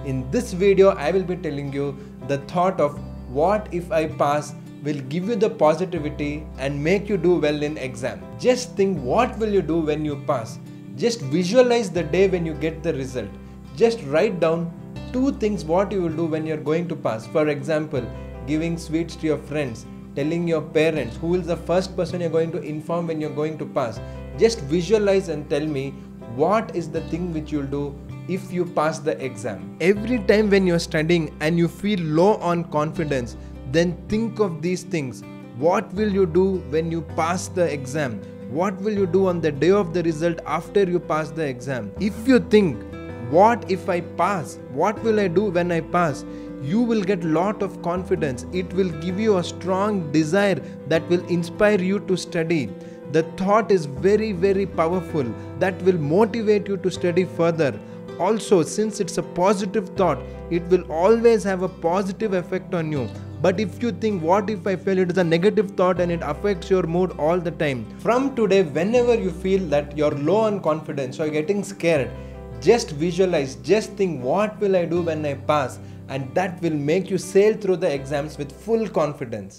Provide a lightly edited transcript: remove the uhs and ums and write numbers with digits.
In this video, I will be telling you the thought of what if I pass will give you the positivity and make you do well in exam. Just think, what will you do when you pass? Just visualize the day when you get the result. Just write down 2 things what you will do when you are going to pass. For example, giving sweets to your friends, telling your parents, who is the first person you are going to inform when you are going to pass. Just visualize and tell me what is the thing which you will do if you pass the exam. Every time when you are studying and you feel low on confidence, then think of these things. What will you do when you pass the exam? What will you do on the day of the result after you pass the exam? If you think, what if I pass? What will I do when I pass? You will get lot of confidence. It will give you a strong desire that will inspire you to study. The thought is very, very powerful. That will motivate you to study further. Also, since it's a positive thought, it will always have a positive effect on you. But if you think, what if I fail, it is a negative thought and it affects your mood all the time. From today, whenever you feel that you're low on confidence or getting scared, just visualize, just think, what will I do when I pass? And that will make you sail through the exams with full confidence.